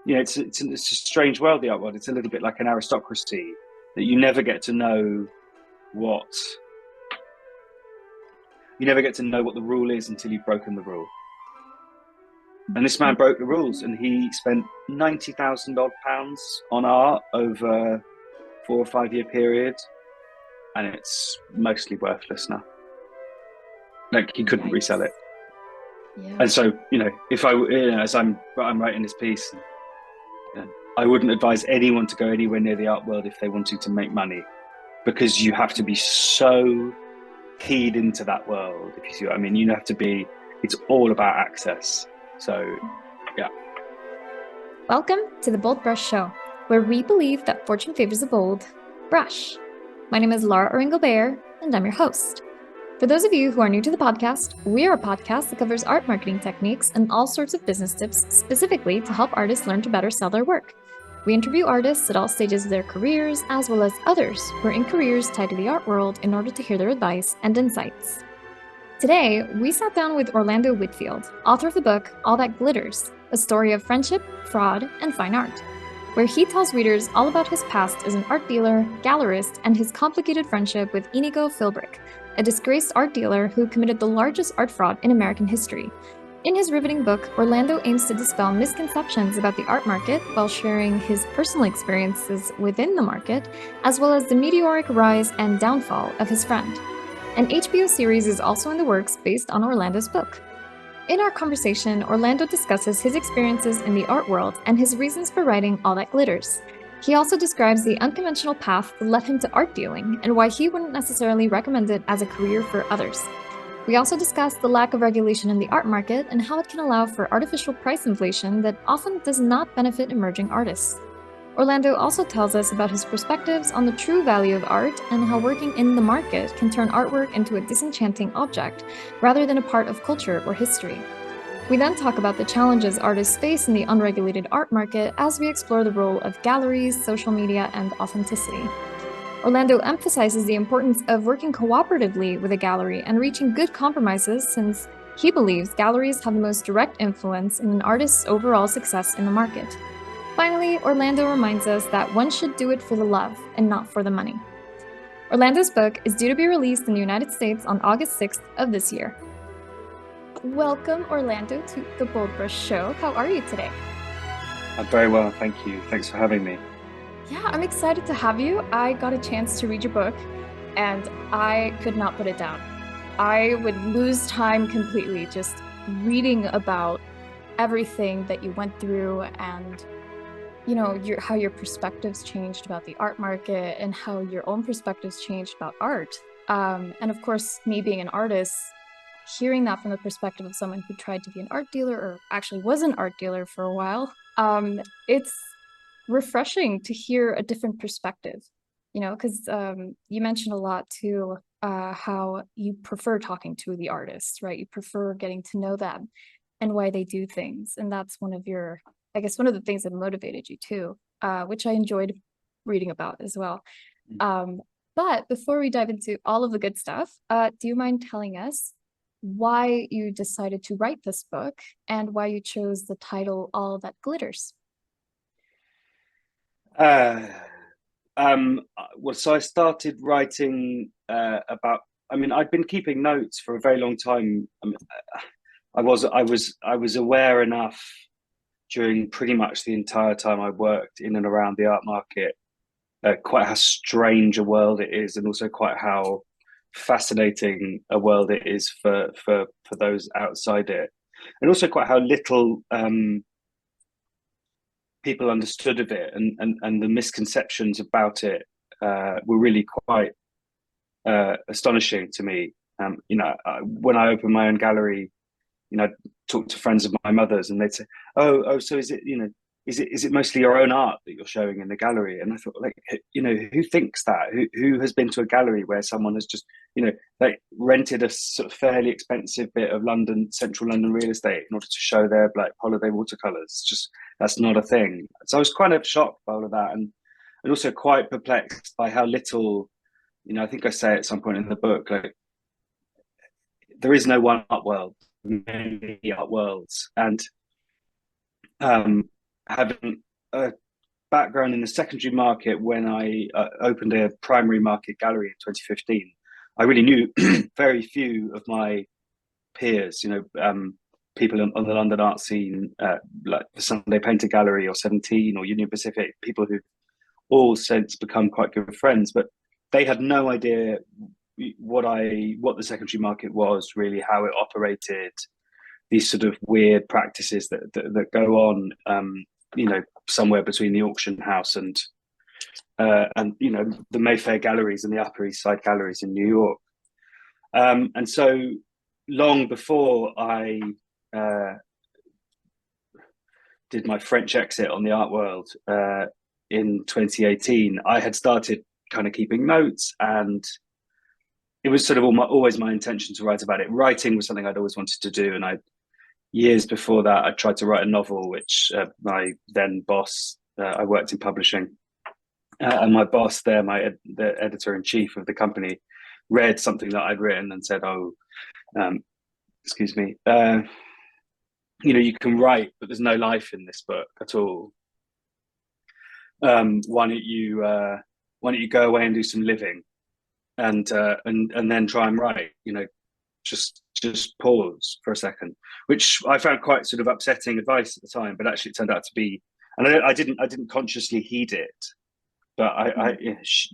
it's a strange world, the art world. It's a little bit like an aristocracy that what you never get to know what the rule is until you've broken the rule. And this man broke the rules, and he spent 90,000 odd pounds on art over a 4 or 5 year period, and it's mostly worthless now. Like, he couldn't resell it. Yeah. And so, if as I'm writing this piece, I wouldn't advise anyone to go anywhere near the art world if they wanted to make money, because you have to be so keyed into that world. If you see what I mean, it's all about access. So, yeah. Welcome to the Bold Brush Show, where we believe that fortune favors the bold brush. My name is Laura Oringo-Bayer, and I'm your host. For those of you who are new to the podcast, we are a podcast that covers art marketing techniques and all sorts of business tips, specifically to help artists learn to better sell their work. We interview artists at all stages of their careers, as well as others who are in careers tied to the art world, in order to hear their advice and insights. Today, we sat down with Orlando Whitfield, author of the book All That Glitters, a story of friendship, fraud, and fine art, where he tells readers all about his past as an art dealer, gallerist, and his complicated friendship with Inigo Philbrick, a disgraced art dealer who committed the largest art fraud in American history. In his riveting book, Orlando aims to dispel misconceptions about the art market while sharing his personal experiences within the market, as well as the meteoric rise and downfall of his friend. An HBO series is also in the works based on Orlando's book. In our conversation, Orlando discusses his experiences in the art world and his reasons for writing All That Glitters. He also describes the unconventional path that led him to art dealing and why he wouldn't necessarily recommend it as a career for others. We also discuss the lack of regulation in the art market and how it can allow for artificial price inflation that often does not benefit emerging artists. Orlando also tells us about his perspectives on the true value of art and how working in the market can turn artwork into a disenchanting object rather than a part of culture or history. We then talk about the challenges artists face in the unregulated art market as we explore the role of galleries, social media, and authenticity. Orlando emphasizes the importance of working cooperatively with a gallery and reaching good compromises, since he believes galleries have the most direct influence in an artist's overall success in the market. Finally, Orlando reminds us that one should do it for the love and not for the money. Orlando's book is due to be released in the United States on August 6th of this year. Welcome, Orlando, to the Bold Brush Show. How are you today? I'm very well, thank you. Thanks for having me. Yeah, I'm excited to have you. I got a chance to read your book, and I could not put it down. I would lose time completely just reading about everything that you went through, and how your perspectives changed about the art market and how your own perspectives changed about art. And of course, me being an artist, hearing that from the perspective of someone who tried to be an art dealer, or actually was an art dealer for a while, it's refreshing to hear a different perspective, because you mentioned a lot too, how you prefer talking to the artists, right? You prefer getting to know them and why they do things. And that's one of the things that motivated you too, which I enjoyed reading about as well. But before we dive into all of the good stuff, do you mind telling us why you decided to write this book and why you chose the title All That Glitters? So I started writing I'd been keeping notes for a very long time. I was aware enough during pretty much the entire time I worked in and around the art market, quite how strange a world it is, and also quite how fascinating a world it is for those outside it, and also quite how little people understood of it, and the misconceptions about it were really quite astonishing to me. When I opened my own gallery, I'd talk to friends of my mother's, and they'd say, "Oh, so is it, is it mostly your own art that you're showing in the gallery?" And I thought, like, who thinks that? Who has been to a gallery where someone has just, like, rented a sort of fairly expensive bit of central London real estate in order to show their, like, holiday watercolors? Just, that's not a thing. So I was kind of shocked by all of that, and also quite perplexed by how little, I think I say at some point in the book, like, there is no one art world, many art worlds, and having a background in the secondary market when I opened a primary market gallery in 2015, I really knew very few of my peers, people on the London art scene, like the Sunday Painter Gallery or 17 or Union Pacific, people who've all since become quite good friends, but they had no idea what the secondary market was, really, how it operated, these sort of weird practices that go on, somewhere between the auction house and the Mayfair galleries and the Upper East Side galleries in New York. And so long before I did my French exit on the art world in 2018, I had started kind of keeping notes, and it was sort of always my intention to write about it. Writing was something I'd always wanted to do, and years before that, I tried to write a novel, which my then boss, I worked in publishing, and my boss there, the editor-in-chief of the company, read something that I'd written and said, "Oh, excuse me, you can write, but there's no life in this book at all. Why don't you go away and do some living, and then try and write? Just pause for a second," which I found quite sort of upsetting advice at the time, but actually it turned out to be, and I didn't consciously heed it, but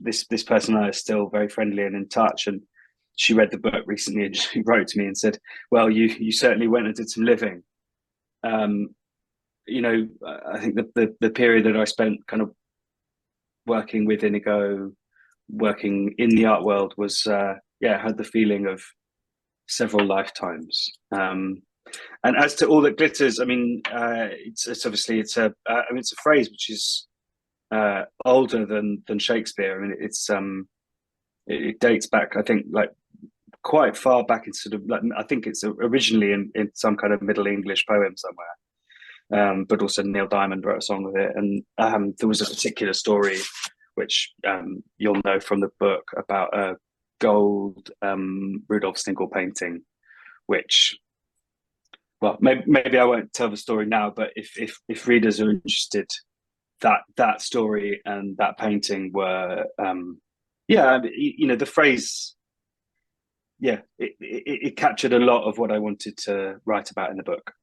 this person and I are still very friendly and in touch, and she read the book recently and she wrote to me and said, "Well, you certainly went and did some living." I think the period that I spent kind of working with Inigo, working in the art world was had the feeling of several lifetimes. And as to all that glitters, I mean, it's obviously it's a phrase which is older than Shakespeare. I mean, it dates back, I think, like quite far back in sort of, like, I think it's originally in some kind of Middle English poem somewhere. But also Neil Diamond wrote a song with it, and there was a particular story which you'll know from the book about a gold Rudolf Stingel painting, which, well, maybe I won't tell the story now, but if readers are interested, that story and that painting were the phrase, it captured a lot of what I wanted to write about in the book.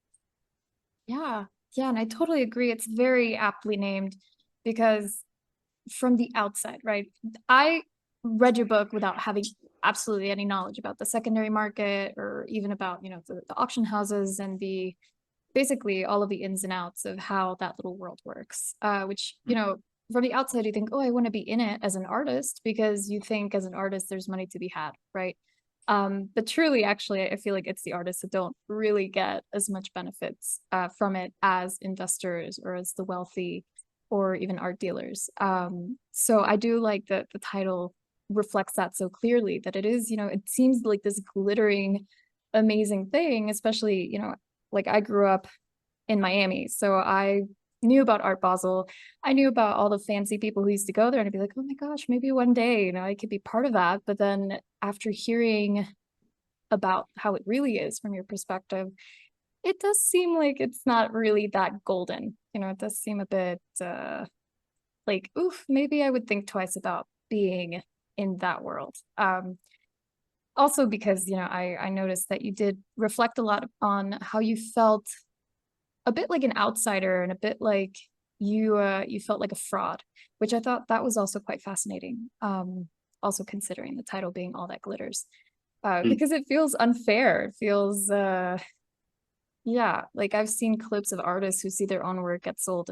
Yeah, and I totally agree. It's very aptly named because from the outside, right? I read your book without having absolutely any knowledge about the secondary market or even about, the auction houses and basically all of the ins and outs of how that little world works, which, from the outside, you think, oh, I want to be in it as an artist, because you think as an artist, there's money to be had, right? But truly, actually, I feel like it's the artists that don't really get as much benefits from it as investors or as the wealthy or even art dealers. So I do like that the title reflects that so clearly, that it is, it seems like this glittering, amazing thing, especially, like I grew up in Miami, so I knew about Art Basel. I knew about all the fancy people who used to go there, and I'd be like, oh my gosh, maybe one day, I could be part of that. But then after hearing about how it really is from your perspective, it does seem like it's not really that golden. It does seem a bit like, oof, maybe I would think twice about being in that world. Also because, I noticed that you did reflect a lot on how you felt a bit like an outsider and a bit like you felt like a fraud, which I thought that was also quite fascinating. Also considering the title being All That Glitters, because it feels unfair. It feels, like I've seen clips of artists who see their own work get sold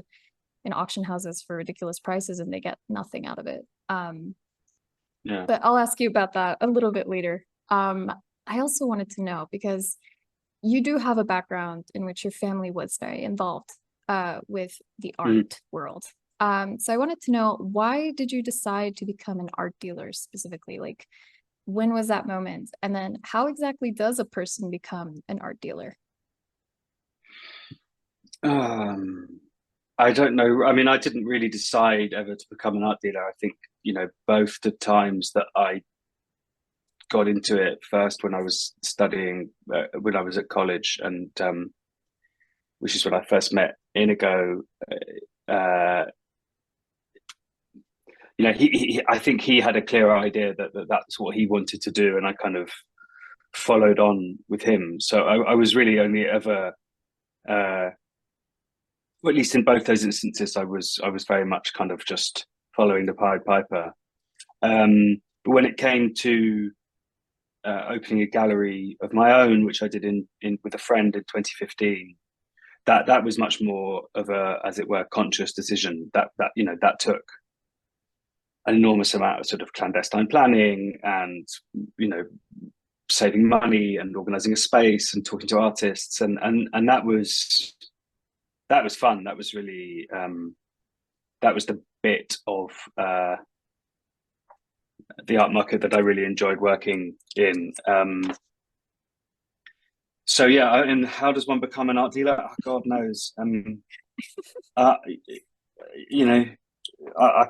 in auction houses for ridiculous prices and they get nothing out of it. But I'll ask you about that a little bit later. I also wanted to know, because you do have a background in which your family was very involved with the art world. So I wanted to know, why did you decide to become an art dealer specifically? Like, when was that moment? And then how exactly does a person become an art dealer? I don't know. I mean, I didn't really decide ever to become an art dealer. I think, both the times that I got into it, first when I was studying, when I was at college, and which is when I first met Inigo. Uh, I think he had a clear idea that that's what he wanted to do, and I kind of followed on with him. So I was really only ever, well, at least in both those instances, I was very much kind of just following the Pied Piper. But when it came to opening a gallery of my own, which I did in with a friend in 2015, that was much more of a, as it were, conscious decision. That took an enormous amount of sort of clandestine planning and saving money and organizing a space and talking to artists, and that was fun. That was really that was the bit of the art market that I really enjoyed working in. So yeah, and how does one become an art dealer? Oh, God knows. I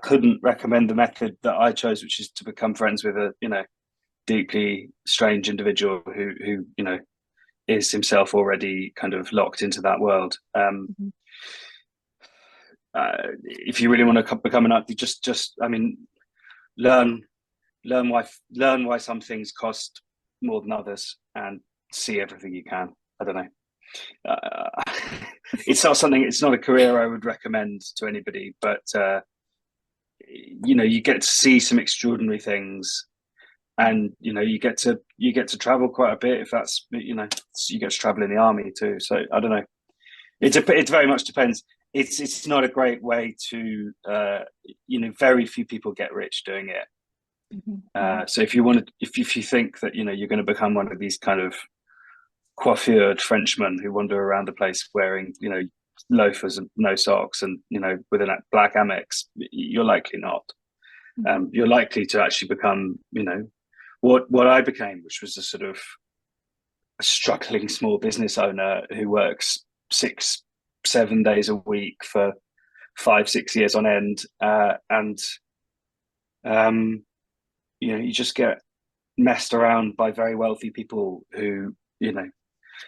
couldn't recommend the method that I chose, which is to become friends with a deeply strange individual who is himself already kind of locked into that world. If you really want to become an art, just learn why some things cost more than others, and see everything you can. I don't know. It's not a career I would recommend to anybody, but you get to see some extraordinary things, and you get to travel quite a bit. If that's you get to travel in the army too. So I don't know. It very much depends. It's not a great way to very few people get rich doing it. So if you think that you're going to become one of these kind of coiffured Frenchmen who wander around the place wearing loafers and no socks and with a black Amex, you're likely not. You're likely to actually become what I became, which was a sort of a struggling small business owner who works 6-7 days a week for 5-6 years on end, and you just get messed around by very wealthy people who at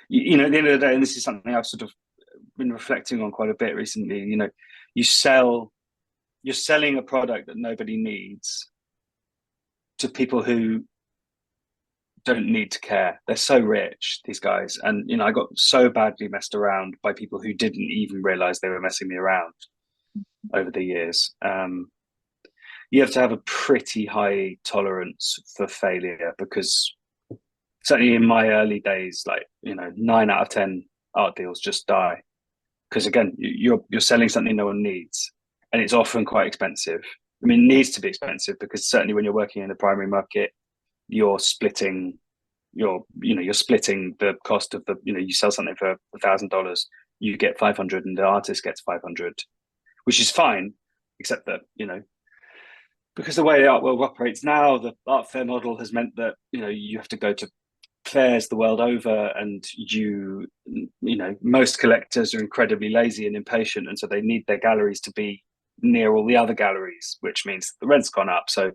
the end of the day, and this is something I've sort of been reflecting on quite a bit recently. You're selling a product that nobody needs to people who don't need to care. They're so rich, these guys, and I got so badly messed around by people who didn't even realize they were messing me around over the years. You have to have a pretty high tolerance for failure, because certainly in my early days, 9 out of 10 art deals just die, because again, you're selling something no one needs, and it's often quite expensive. I mean, it needs to be expensive, because certainly when you're working in the primary market, you're splitting the cost of you sell something for $1,000, you get 500 and the artist gets 500, which is fine, except that because the way the art world operates now, the art fair model has meant that you have to go to fairs the world over, and most collectors are incredibly lazy and impatient, and so they need their galleries to be near all the other galleries, which means the rent's gone up. So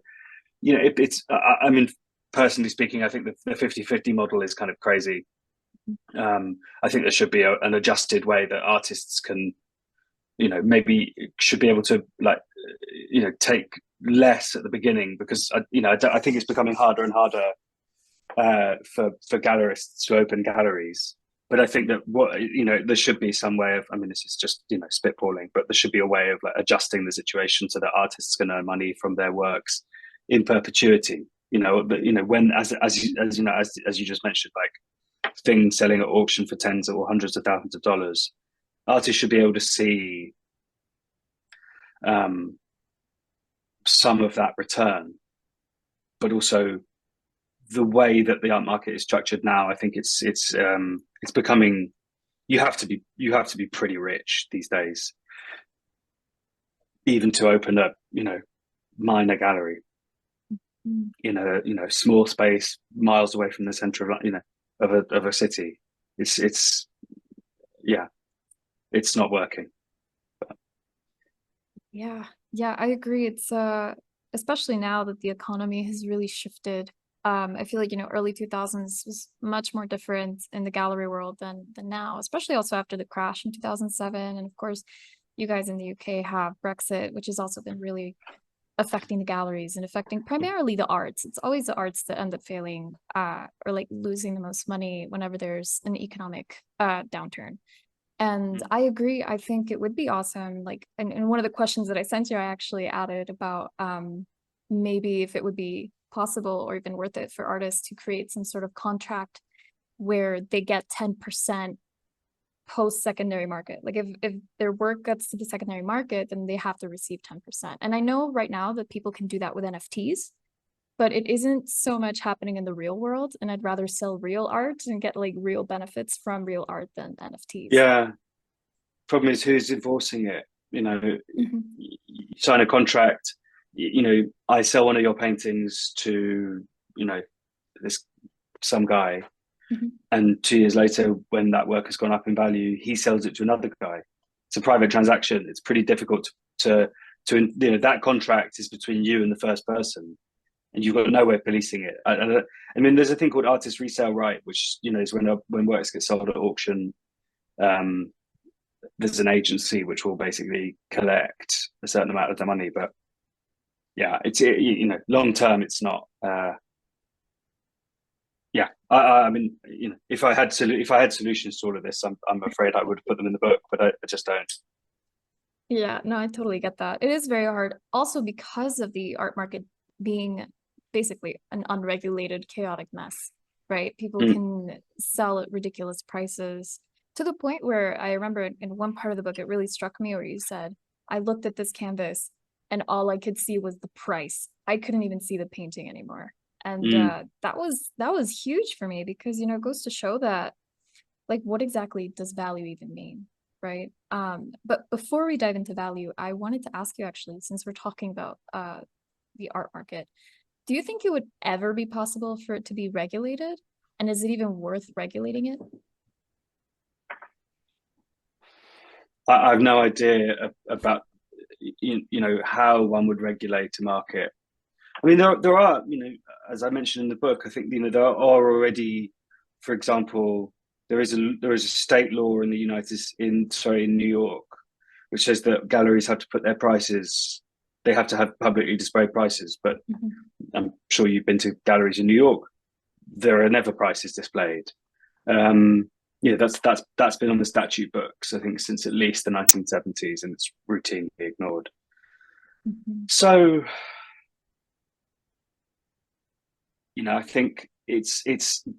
personally speaking, I think the 50-50 model is kind of crazy. I think there should be an adjusted way that artists can maybe should be able to take less at the beginning, because I think it's becoming harder and harder for gallerists to open galleries. But I think that there should be some way of, this is just spitballing, but there should be a way of adjusting the situation so that artists can earn money from their works in perpetuity. When as you just mentioned, things selling at auction for tens or hundreds of thousands of dollars, artists should be able to see some of that return. But also, the way that the art market is structured now, I think it's becoming, you have to be pretty rich these days, even to open a minor gallery in a small space miles away from the center of a city. It's not working. Yeah, I agree. It's especially now that the economy has really shifted I feel like, early 2000s was much more different in the gallery world than now, especially also after the crash in 2007. And of course, you guys in the UK have Brexit, which has also been really affecting the galleries and affecting primarily the arts. It's always the arts that end up failing or like losing the most money whenever there's an economic downturn. And I agree. I think it would be awesome. Like, and one of the questions that I sent you, I actually added about maybe if it would be possible or even worth it for artists to create some sort of contract where they get 10% post-secondary market. Like if their work gets to the secondary market, then they have to receive 10%. And I know right now that people can do that with NFTs, but it isn't so much happening in the real world. And I'd rather sell real art and get like real benefits from real art than NFTs. Yeah. Problem is who's enforcing it. Mm-hmm. You sign a contract. I sell one of your paintings to this some guy, and 2 years later, when that work has gone up in value, he sells it to another guy. It's a private transaction. It's pretty difficult to that contract is between you and the first person, and you've got no way of policing it. I mean, there's a thing called artist resale right, which is when works get sold at auction. There's an agency which will basically collect a certain amount of the money, but yeah, it's long term, it's not. Yeah, I mean, if I had solutions to all of this, I'm afraid I would put them in the book, but I just don't. Yeah, no, I totally get that. It is very hard. Also, because of the art market being basically an unregulated, chaotic mess, right? People can sell at ridiculous prices to the point where I remember in one part of the book, it really struck me where you said, I looked at this canvas and all I could see was the price. I couldn't even see the painting anymore. And that was huge for me because, it goes to show that, like, what exactly does value even mean? Right. But before we dive into value, I wanted to ask you actually, since we're talking about the art market, do you think it would ever be possible for it to be regulated? And is it even worth regulating it? I have no idea about how one would regulate a market. I mean, there are as I mentioned in the book, I think there are already, for example, there is a state law in in New York, which says that galleries have to put their prices. They have to have publicly displayed prices. But I'm sure you've been to galleries in New York. There are never prices displayed. That's been on the statute books, I think, since at least the 1970s, and it's routinely ignored. So, I think it's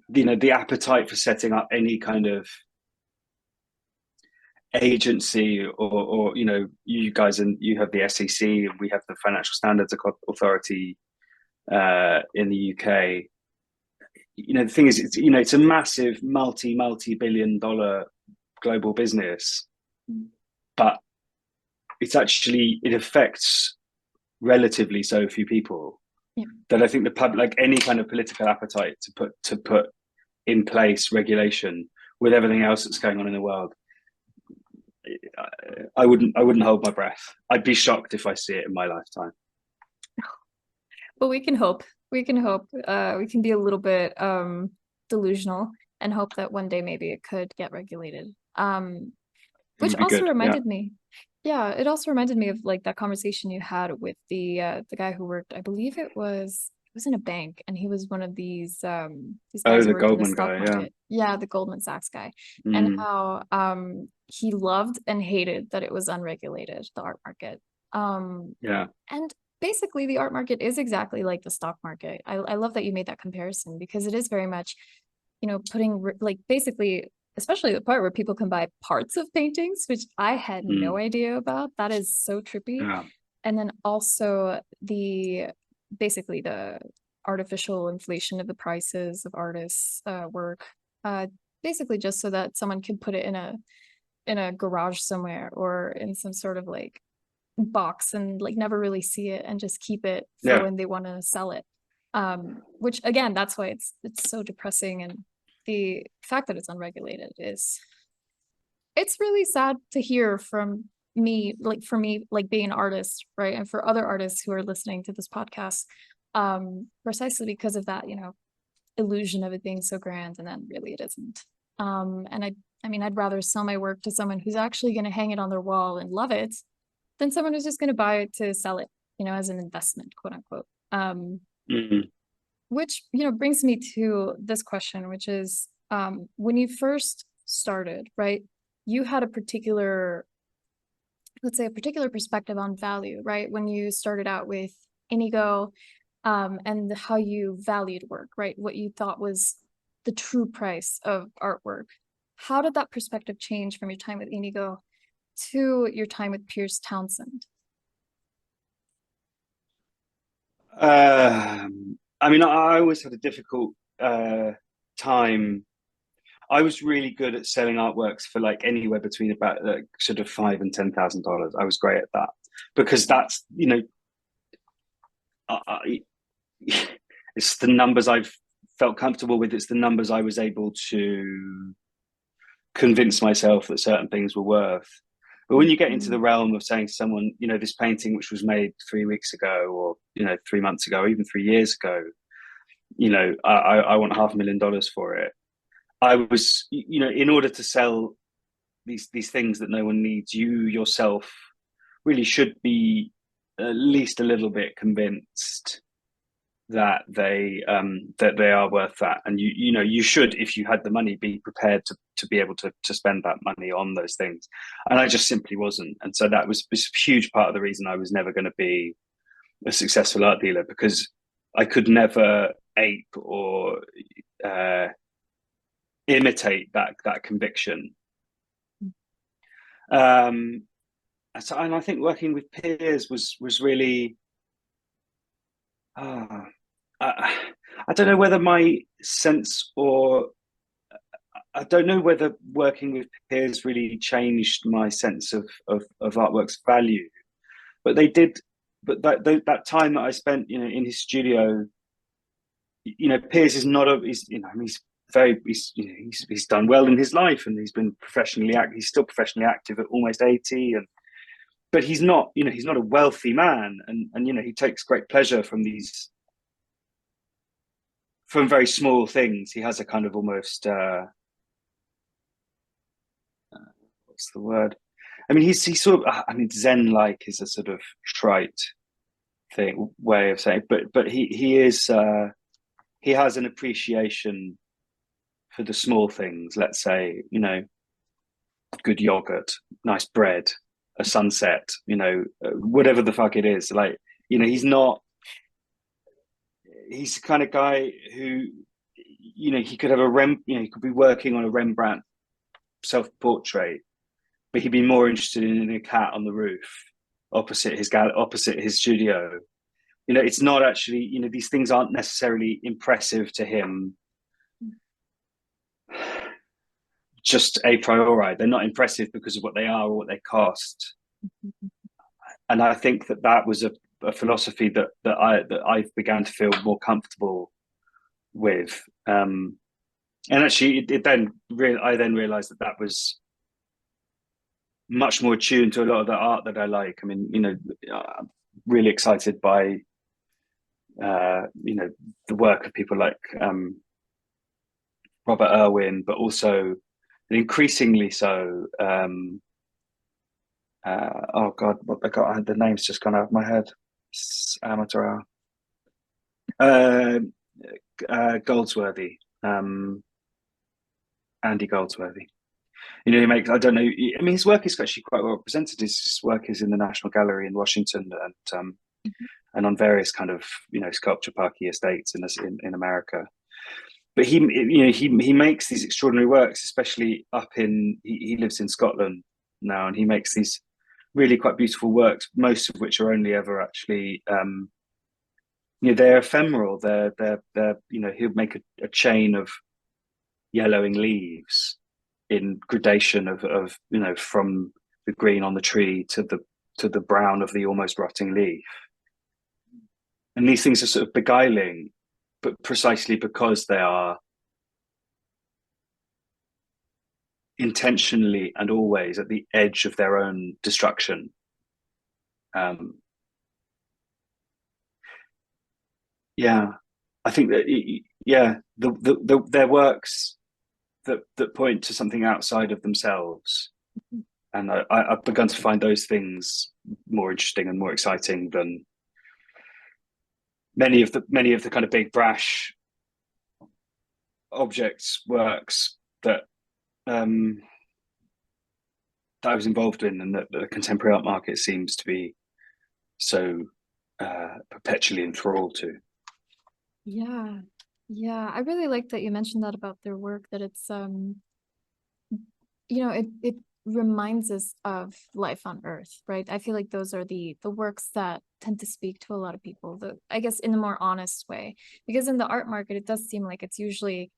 the appetite for setting up any kind of agency or you guys, and you have the SEC and we have the Financial Standards Authority in the UK. The thing is, it's a massive multi-billion dollar global business, but it affects relatively so few people that I think the public, like any kind of political appetite to put in place regulation with everything else that's going on in the world, I wouldn't hold my breath. I'd be shocked if I see it in my lifetime. But we can hope. We can hope. We can be a little bit delusional and hope that one day maybe it could get regulated. Which also reminded me. Yeah, it also reminded me of like that conversation you had with the guy who worked, I believe it was in a bank, and he was one of these guys the Goldman guy, yeah, the Goldman Sachs guy, and how he loved and hated that it was unregulated, the art market. And basically the art market is exactly like the stock market. I love that you made that comparison because it is very much, putting like basically, especially the part where people can buy parts of paintings, which I had no idea about. That is so trippy. Yeah. And then also basically the artificial inflation of the prices of artists' work, basically just so that someone can put it in a garage somewhere or in some sort of like box and like never really see it and just keep it for when they want to sell it. Which again, that's why it's so depressing, and the fact that it's unregulated it's really sad to hear from me, like for me, like being an artist, right? And for other artists who are listening to this podcast, precisely because of that, illusion of it being so grand, and then really it isn't. And I mean, I'd rather sell my work to someone who's actually going to hang it on their wall and love it than someone who's just going to buy it to sell it, as an investment, quote unquote. Which, brings me to this question, which is, when you first started, right, you had a particular, let's say, a particular perspective on value, right? When you started out with Inigo, and how you valued work, right? What you thought was the true price of artwork. How did that perspective change from your time with Inigo to your time with Piers Townsend? I mean, I always had a difficult time. I was really good at selling artworks for like anywhere between about sort of $5,000 and $10,000. I was great at that because that's it's the numbers I've felt comfortable with. It's the numbers I was able to convince myself that certain things were worth. But when you get into the realm of saying to someone, this painting which was made 3 weeks ago, or 3 months ago, or even 3 years ago, I want $500,000 for it. I was, in order to sell these things that no one needs, you yourself really should be at least a little bit convinced that they are worth that, and you should, if you had the money, be prepared to be able to spend that money on those things. And I just simply wasn't, and so that was a huge part of the reason I was never going to be a successful art dealer, because I could never ape or imitate that conviction. And I think working with Piers was really. I don't know whether my sense, or I don't know whether working with Piers really changed my sense of artwork's value, but they did. But that time that I spent, in his studio, Piers is not a. He's done well in his life, and he's been professionally he's still professionally active at almost 80, but he's not, he's not a wealthy man, and he takes great pleasure from very small things. He has a kind of almost what's the word? I mean, he's sort of, Zen-like is a sort of trite way of saying, but he is he has an appreciation for the small things. Let's say, good yogurt, nice bread, a sunset, whatever the fuck it is. Like, he's not. He's the kind of guy who, he could have he could be working on a Rembrandt self-portrait, but he'd be more interested in a cat on the roof opposite his studio. It's not actually, these things aren't necessarily impressive to him just a priori. They're not impressive because of what they are or what they cost. And I think that was a philosophy that I began to feel more comfortable with. And actually, I then realized that was much more attuned to a lot of the art that I like. I mean, I'm really excited by the work of people like Robert Irwin, but also, and increasingly so, oh God, what I got, the name's just gone out of my head. Amateur hour. Goldsworthy, Andy Goldsworthy. He makes, I don't know, I mean, his work is actually quite well represented. His work is in the National Gallery in Washington, and on various kind of, sculpture parky estates in America. But he makes these extraordinary works, especially he lives in Scotland now, and he makes these really quite beautiful works, most of which are only ever actually, they're ephemeral. They're he'll make a chain of yellowing leaves in gradation of from the green on the tree to the brown of the almost rotting leaf. And these things are sort of beguiling, but precisely because they are intentionally and always at the edge of their own destruction. yeah, I think that their works that point to something outside of themselves, and I've begun to find those things more interesting and more exciting than many of the kind of big brash objects works that um, that I was involved in, and that the contemporary art market seems to be so perpetually enthralled to. Yeah. Yeah. I really like that you mentioned that about their work, that it's it reminds us of life on Earth, right? I feel like those are the works that tend to speak to a lot of people, I guess in a more honest way. Because in the art market, it does seem like it's usually,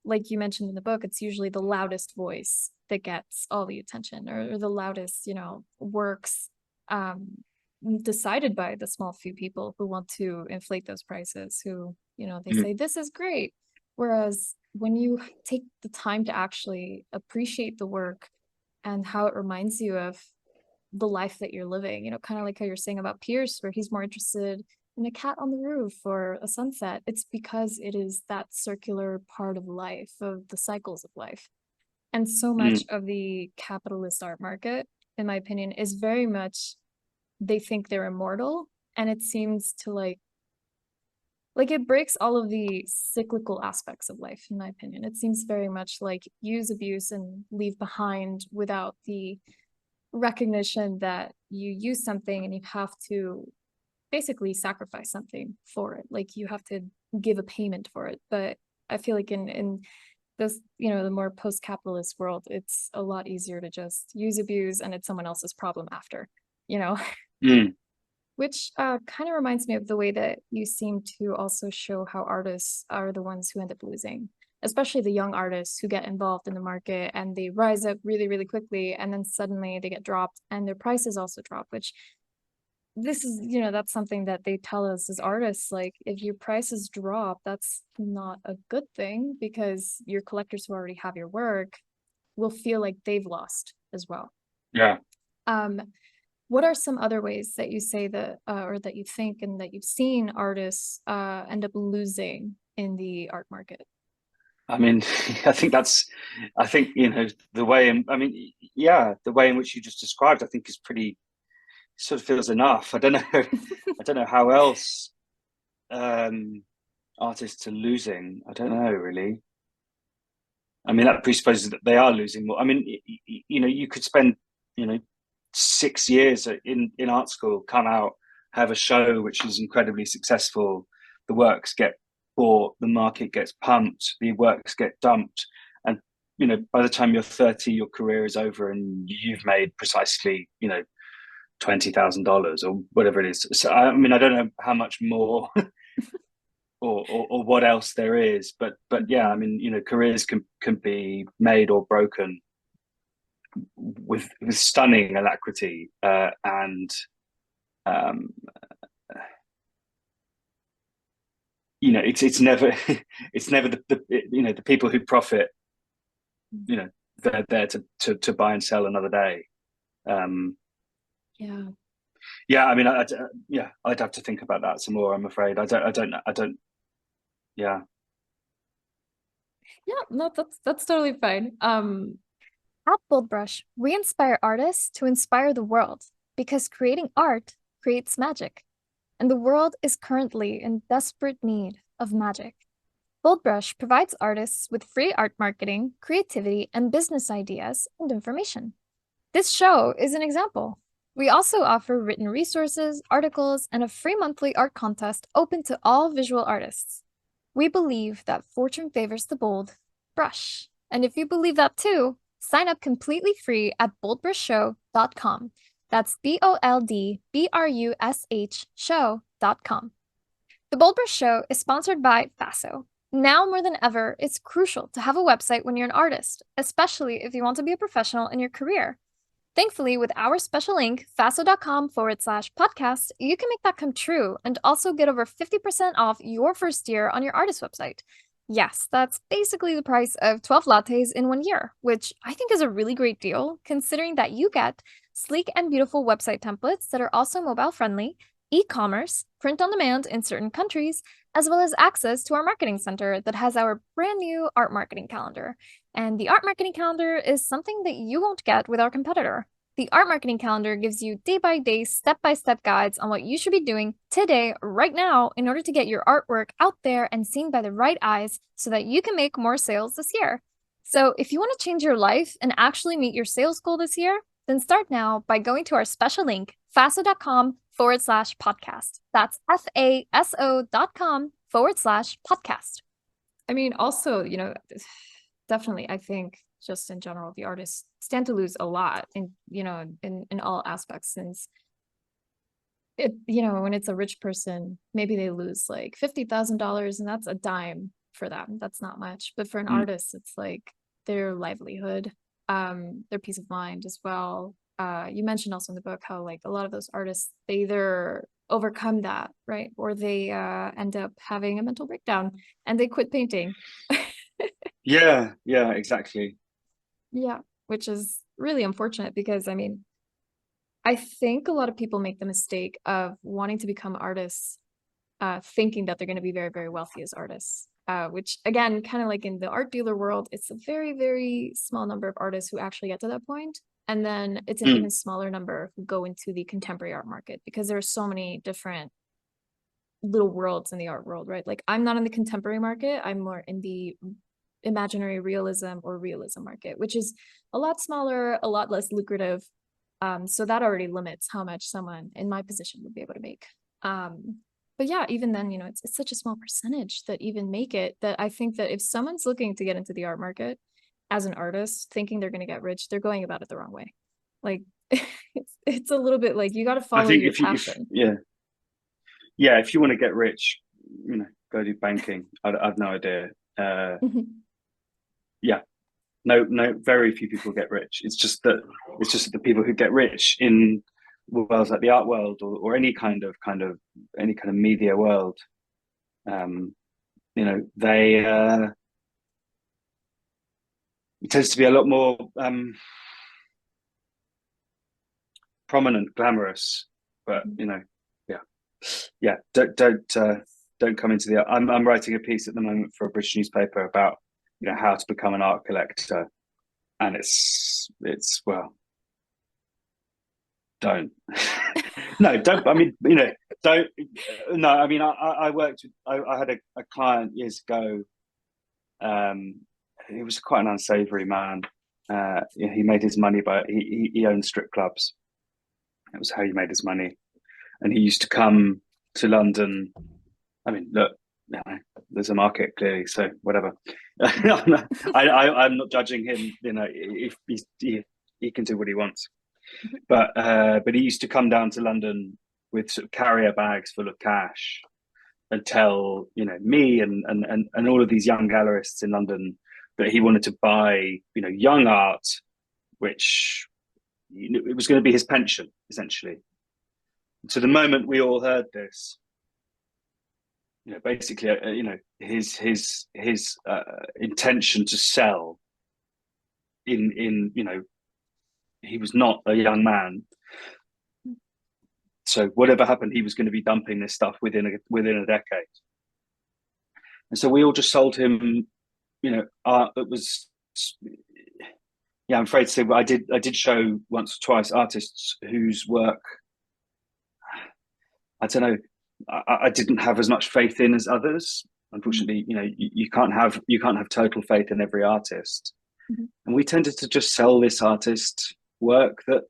like you mentioned in the book, it's usually the loudest voice that gets all the attention, or the loudest, works decided by the small few people who want to inflate those prices, who, they say, this is great. Whereas when you take the time to actually appreciate the work and how it reminds you of the life that you're living, kind of like how you're saying about Pierce, where he's more interested in a cat on the roof or a sunset, it's because it is that circular part of life, of the cycles of life. And so much of the capitalist art market, in my opinion, is very much, they think they're immortal, and it seems to like it breaks all of the cyclical aspects of life, in my opinion. It seems very much like use, abuse, and leave behind, without the recognition that you use something and you have to basically sacrifice something for it. Like, you have to give a payment for it. But I feel like in this, the more post-capitalist world, it's a lot easier to just use, abuse, and it's someone else's problem after, Mm. Which kind of reminds me of the way that you seem to also show how artists are the ones who end up losing, especially the young artists who get involved in the market and they rise up really, really quickly, and then suddenly they get dropped and their prices also drop, which this is, that's something that they tell us as artists, like, if your prices drop, that's not a good thing, because your collectors who already have your work will feel like they've lost as well. Yeah. What are some other ways that you say that, or that you think and that you've seen artists end up losing in the art market? I mean, I think the way the way in which you just described, I think is pretty, sort of feels enough. I don't know, I don't know how else artists are losing. I don't know really. I mean, that presupposes that they are losing more. I mean, you could spend, 6 years in art school, come out, have a show which is incredibly successful, the works get bought, the market gets pumped, the works get dumped, and by the time you're 30, your career is over and you've made precisely, $20,000 or whatever it is. So I mean, I don't know how much more or what else there is, but yeah, I mean, careers can be made or broken with stunning alacrity, and it's never it's never the people who profit, they're there to buy and sell another day. Yeah. Yeah, I mean, I'd have to think about that some more. I'm afraid I don't. Yeah. Yeah, no, that's totally fine. At BoldBrush, we inspire artists to inspire the world, because creating art creates magic, and the world is currently in desperate need of magic. BoldBrush provides artists with free art marketing, creativity, and business ideas and information. This show is an example. We also offer written resources, articles, and a free monthly art contest open to all visual artists. We believe that fortune favors the bold brush. And if you believe that too, sign up completely free at boldbrushshow.com. That's BoldBrush show.com. The BoldBrush Show is sponsored by Faso. Now more than ever, it's crucial to have a website when you're an artist, especially if you want to be a professional in your career. Thankfully, with our special link, faso.com/podcast, you can make that come true and also get over 50% off your first year on your artist website. Yes, that's basically the price of 12 lattes in 1 year, which I think is a really great deal, considering that you get sleek and beautiful website templates that are also mobile friendly, e-commerce, print on demand in certain countries, as well as access to our marketing center that has our brand new art marketing calendar. And the art marketing calendar is something that you won't get with our competitor. The art marketing calendar gives you day-by-day, step-by-step guides on what you should be doing today, right now, in order to get your artwork out there and seen by the right eyes so that you can make more sales this year. So if you want to change your life and actually meet your sales goal this year, then start now by going to our special link, faso.com/podcast. That's FASO.com/podcast. I mean, also, definitely, I think just in general, the artists stand to lose a lot in all aspects, since when it's a rich person, maybe they lose like $50,000 and that's a dime for them. That's not much. But for an artist, it's like their livelihood, their peace of mind as well. You mentioned also in the book how like a lot of those artists, they either overcome that, right? Or they end up having a mental breakdown and they quit painting. Yeah, exactly. Yeah, which is really unfortunate because, I mean, I think a lot of people make the mistake of wanting to become artists, thinking that they're going to be very, very wealthy as artists, which again, kind of like in the art dealer world, it's a very, very small number of artists who actually get to that point. And then it's an even smaller number who go into the contemporary art market, because there are so many different little worlds in the art world, right? Like I'm not in the contemporary market. I'm more in the imaginary realism or realism market, which is a lot smaller, a lot less lucrative. So that already limits how much someone in my position would be able to make. But yeah, even then, it's such a small percentage that even make it, that I think that if someone's looking to get into the art market as an artist, thinking they're going to get rich, they're going about it the wrong way. Like it's a little bit like you got to follow your passion. If you want to get rich, go do banking. I've no idea. No, very few people get rich. It's just that the people who get rich in worlds like the art world or any kind of media world, they it tends to be a lot more prominent, glamorous. But don't come into the. I'm writing a piece at the moment for a British newspaper about how to become an art collector, and it's don't don't. I mean, don't. No, I mean, I worked with. I had a client years ago. He was quite an unsavory man. He made his money he owned strip clubs. That was how he made his money, and he used to come to London. I mean, look, there's a market clearly, so whatever. I'm not judging him. If he can do what he wants, but he used to come down to London with sort of carrier bags full of cash and tell me and all of these young gallerists in London that he wanted to buy young art, which it was going to be his pension essentially. So the moment we all heard this, basically, his intention to sell in he was not a young man. So whatever happened, he was going to be dumping this stuff within a decade. And so we all just sold him, art that was, I'm afraid to say, I did show once or twice artists whose work, I don't know, I didn't have as much faith in as others. Unfortunately, you can't have total faith in every artist. Mm-hmm. And we tended to just sell this artist work that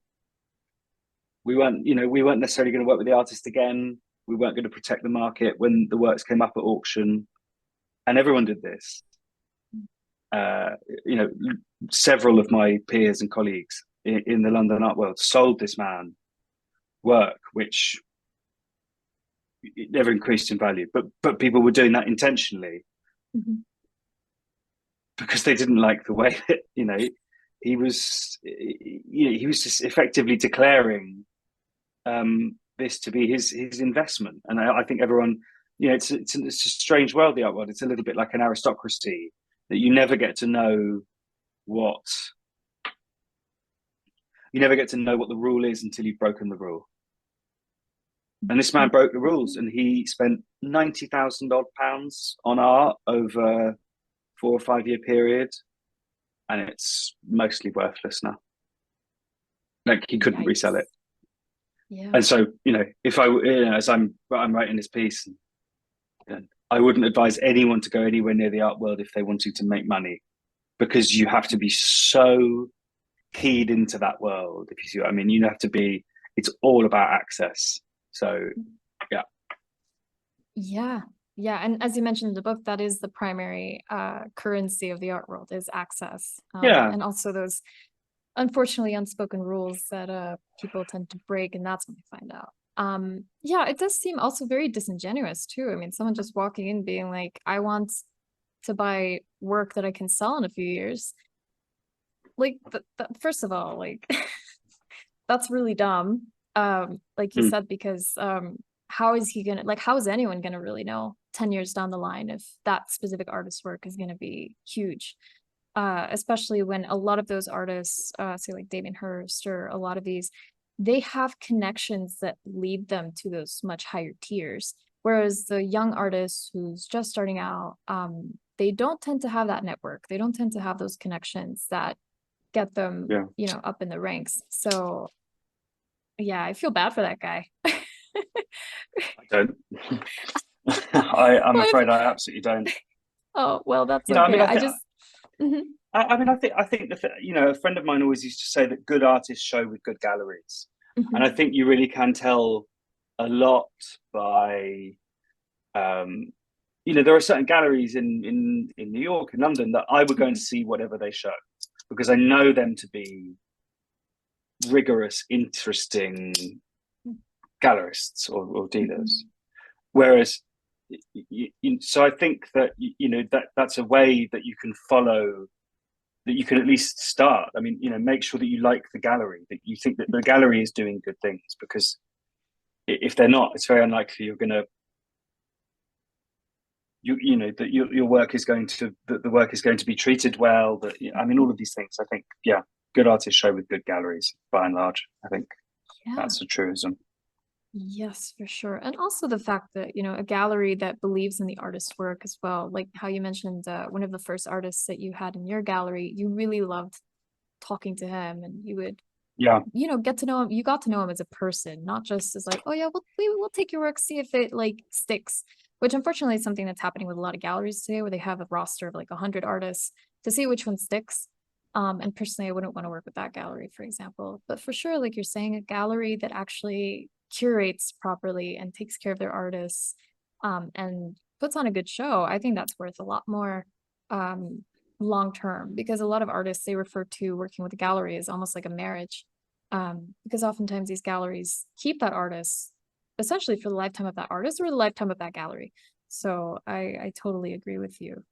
we weren't necessarily going to work with the artist again. We weren't going to protect the market when the works came up at auction, and everyone did this. Several of my peers and colleagues in the London art world sold this man work, which it never increased in value, but people were doing that intentionally. Mm-hmm. Because they didn't like the way that he was just effectively declaring this to be his investment. And I think everyone, it's a strange world, the art world. It's a little bit like an aristocracy that you never get to know what the rule is until you've broken the rule. And this man broke the rules, and he spent £90,000 on art over a 4 or 5 year period, and it's mostly worthless now. Like, he couldn't resell it. Yeah. And so, if as I'm writing this piece, I wouldn't advise anyone to go anywhere near the art world if they wanted to make money, because you have to be so keyed into that world. If you see what I mean, you have to be. It's all about access. So, yeah. Yeah. Yeah. And as you mentioned in the book, that is the primary currency of the art world, is access. Yeah. And also those, unfortunately, unspoken rules that people tend to break, and that's when they find out. Yeah, it does seem also very disingenuous too. I mean, someone just walking in being like, I want to buy work that I can sell in a few years. Like, first of all, like, that's really dumb. Like you said, because how is anyone gonna really know 10 years down the line if that specific artist's work is gonna be huge? Especially when a lot of those artists, say like Damien Hirst or a lot of these, they have connections that lead them to those much higher tiers. Whereas the young artist who's just starting out, they don't tend to have that network. They don't tend to have those connections that get them, up in the ranks. So yeah, I feel bad for that guy. I don't. I'm afraid I absolutely don't. Oh, well, that's okay. I mean, I think that, a friend of mine always used to say that good artists show with good galleries. And I think you really can tell a lot by, there are certain galleries in New York and London that I would go and see whatever they show, because I know them to be rigorous, interesting gallerists or dealers. Whereas, so I think that, that's a way that you can follow, that you can at least start. I mean, make sure that you like the gallery, that you think that the gallery is doing good things, because if they're not, it's very unlikely you're going to, that your work is going to, that the work is going to be treated well. That, I mean, all of these things, I think, good artists show with good galleries by and large. I think that's a truism. Yes, for sure. And also the fact that, a gallery that believes in the artist's work as well, like how you mentioned one of the first artists that you had in your gallery, you really loved talking to him, and you would, get to know him. You got to know him as a person, not just as like, oh yeah, we'll take your work, see if it like sticks, which unfortunately is something that's happening with a lot of galleries today, where they have a roster of like 100 artists to see which one sticks. And personally, I wouldn't want to work with that gallery, for example. But for sure, like you're saying, a gallery that actually curates properly and takes care of their artists, and puts on a good show, I think that's worth a lot more long term, because a lot of artists, they refer to working with a gallery as almost like a marriage, because oftentimes these galleries keep that artist essentially for the lifetime of that artist or the lifetime of that gallery. So I totally agree with you.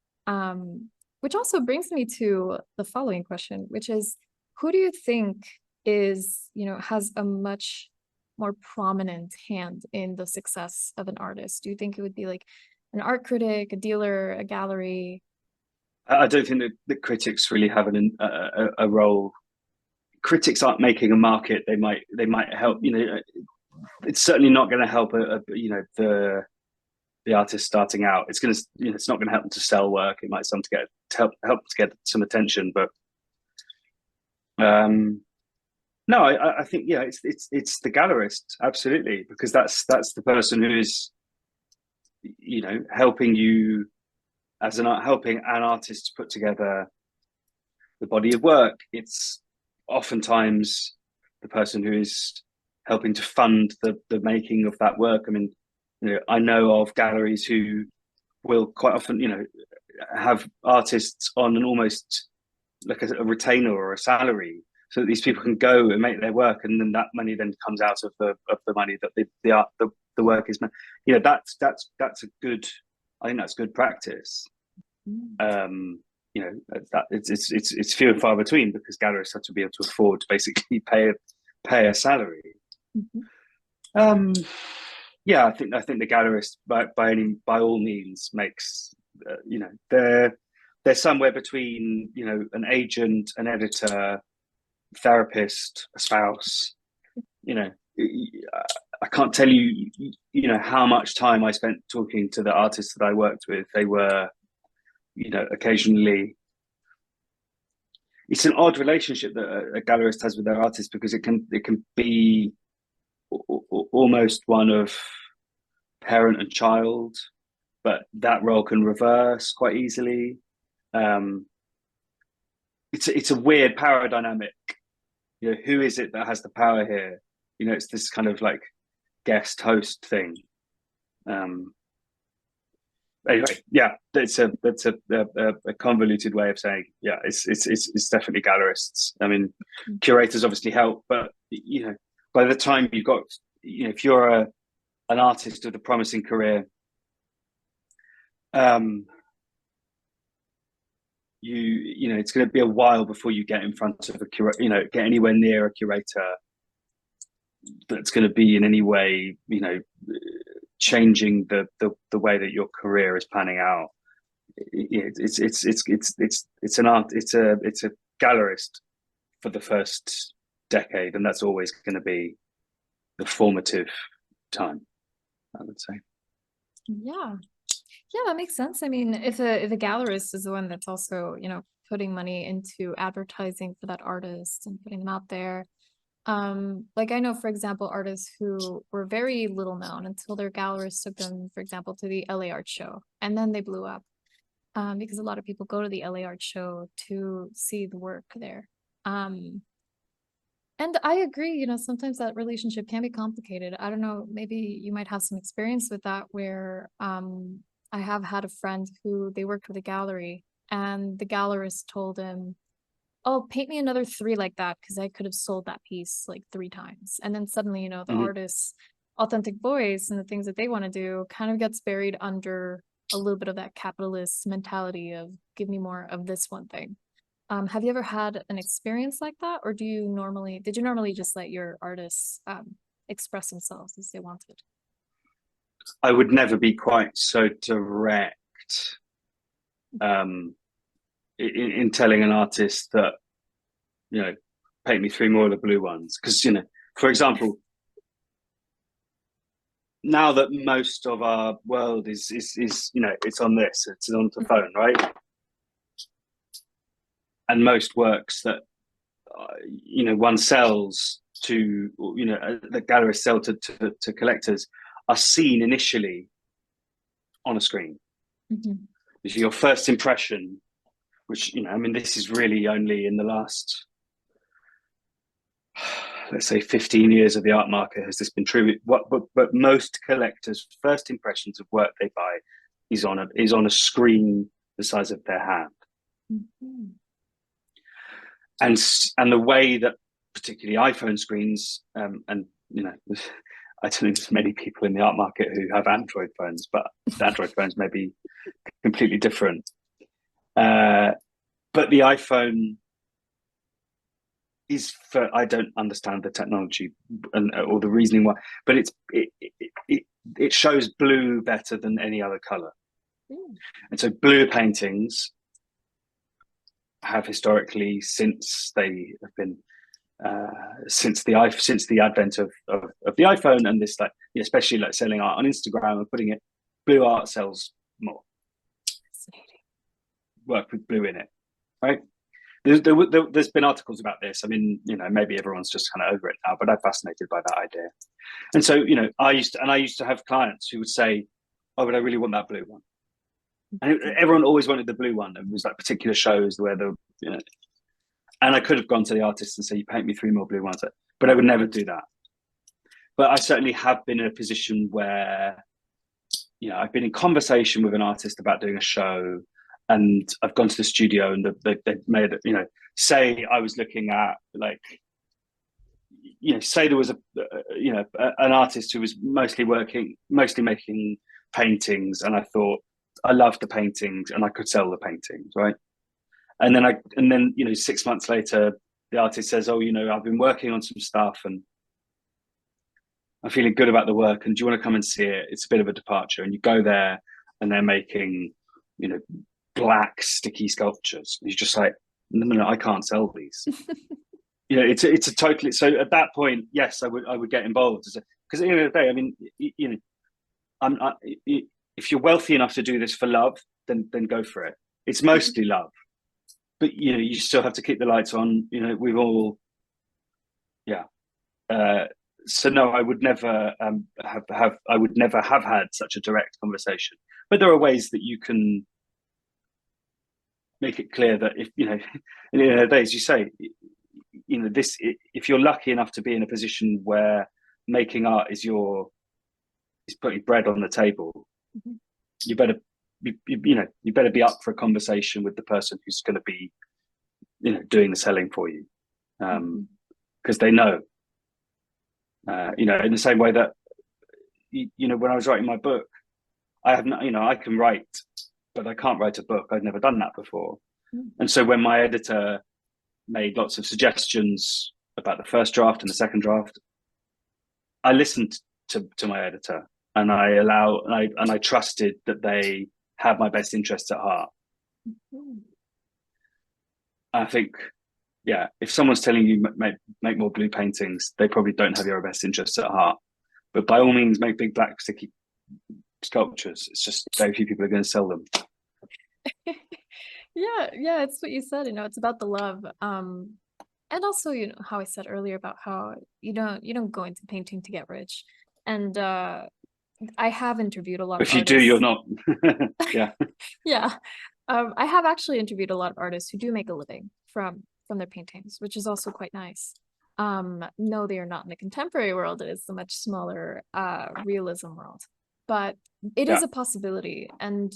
Which also brings me to the following question, which is, who do you think is, has a much more prominent hand in the success of an artist? Do you think it would be like an art critic, a dealer, a gallery? I don't think that critics really have a role. Critics aren't making a market. They might help. It's certainly not going to help the artist starting out. It's going to, it's not going to help them to sell work. It might help to get some attention, but no, I think it's the gallerist, absolutely, because that's the person who is, helping you helping an artist to put together the body of work. It's oftentimes the person who is helping to fund the making of that work. I mean, I know of galleries who will quite often, have artists on an almost like a retainer or a salary, so that these people can go and make their work, and then that money then comes out of the money that the work is. That's a good. I think that's good practice. That it's few and far between, because gallerists have to be able to afford to basically pay a salary. I think the gallerist by all means makes, they're somewhere between, an agent, an editor, therapist, a spouse. I can't tell you, you know, how much time I spent talking to the artists that I worked with. They were, you know, occasionally, it's an odd relationship that a gallerist has with their artist, because it can be almost one of parent and child, but that role can reverse quite easily. It's a weird power dynamic. You know, who is it that has the power here? You know, it's this kind of like guest host thing. Anyway, yeah, that's a convoluted way of saying, yeah, it's definitely gallerists. I mean, curators obviously help, but you know, by the time you've got, you know, if you're an artist with a promising career, you know, it's going to be a while before you get in front of a curator, you know, get anywhere near a curator that's going to be in any way, you know, changing the way that your career is panning out. It's a gallerist for the first decade, and that's always going to be the formative time, I would say. Yeah, that makes sense. I mean, if a gallerist is the one that's also, you know, putting money into advertising for that artist and putting them out there. Like I know, for example, artists who were very little known until their gallerist took them, for example, to the LA Art Show, and then they blew up. Because a lot of people go to the LA Art Show to see the work there. And I agree, you know, sometimes that relationship can be complicated. I don't know, maybe you might have some experience with that, where I have had a friend who they worked with a gallery, and the gallerist told him, oh, paint me another 3 like that, because I could have sold that piece like 3 times. And then suddenly, you know, the artist's authentic voice and the things that they want to do kind of gets buried under a little bit of that capitalist mentality of give me more of this one thing. Have you ever had an experience like that, or did you normally just let your artists express themselves as they wanted? I would never be quite so direct in telling an artist that, you know, paint me 3 more of the blue ones, because, you know, for example, now that most of our world is you know, it's on the phone, right? And most works that you know, one sells to, you know, the gallerists sell to collectors are seen initially on a screen. This is your first impression, which, you know, I mean, this is really only in the last, let's say, 15 years of the art market has this been true. But most collectors' first impressions of work they buy is on a screen the size of their hand. And the way that particularly iPhone screens, and you know, I don't know, there's many people in the art market who have Android phones, but Android phones may be completely different. But the iPhone is for, I don't understand the technology or the reasoning why, but it shows blue better than any other color. And so blue paintings have historically, since they have been since the advent of the iPhone, and this, like, especially like selling art on Instagram and putting it, blue art sells more. Work with blue in it, right? There's been articles about this. I mean, you know, maybe everyone's just kind of over it now, but I'm fascinated by that idea. And so, you know, I used to have clients who would say, oh, but I really want that blue one. And everyone always wanted the blue one. It was like particular shows where you know, and I could have gone to the artist and say, you paint me 3 more blue ones, but I would never do that. But I certainly have been in a position where, you know, I've been in conversation with an artist about doing a show, and I've gone to the studio and they've made, you know, say I was looking at, like, you know, say there was an artist who was mostly making paintings, and I thought I loved the paintings and I could sell the paintings, right? And then you know, 6 months later, the artist says, oh, you know, I've been working on some stuff and I'm feeling good about the work, and do you want to come and see it? It's a bit of a departure. And you go there and they're making, you know, black sticky sculptures. And you're just like, no, I can't sell these. You know, it's a totally, so at that point, yes, I would get involved, because at the end of the day, I mean, you know, if you're wealthy enough to do this for love, then go for it. It's mostly love, but you know, you still have to keep the lights on. You know, we've all, yeah. So no, I would never I would never have had such a direct conversation. But there are ways that you can make it clear that if you know, in the end of the day, as you say, you know, this if you're lucky enough to be in a position where making art is putting bread on the table, you better you better be up for a conversation with the person who's going to be, you know, doing the selling for you, because they know. You know, in the same way that, you know, when I was writing my book, I have not, you know, I can write, but I can't write a book. I've never done that before. And so when my editor made lots of suggestions about the first draft and the second draft, I listened to my editor, and I trusted that they have my best interests at heart. I think, yeah, if someone's telling you make more blue paintings, they probably don't have your best interests at heart. But by all means, make big black sticky sculptures. It's just very few people are going to sell them. Yeah, it's what you said. You know, it's about the love. And also, you know, how I said earlier about how you don't go into painting to get rich. And I have interviewed a lot of If you artists. do, you're not. Yeah. Yeah. I have actually interviewed a lot of artists who do make a living from their paintings, which is also quite nice. No, they are not in the contemporary world. It is a much smaller realism world, but it is a possibility. And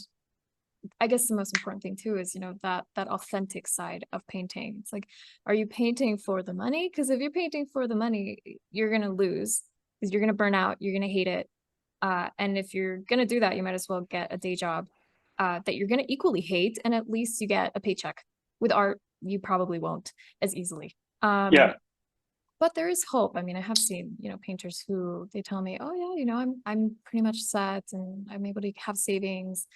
I guess the most important thing too is, you know, that authentic side of painting. It's like, are you painting for the money? Because if you're painting for the money, you're gonna lose, because you're gonna burn out, you're gonna hate it. And if you're gonna do that, you might as well get a day job that you're gonna equally hate, and at least you get a paycheck. With art, you probably won't as easily. Yeah. But there is hope. I mean, I have seen, you know, painters who they tell me, oh yeah, you know, I'm pretty much set and I'm able to have savings.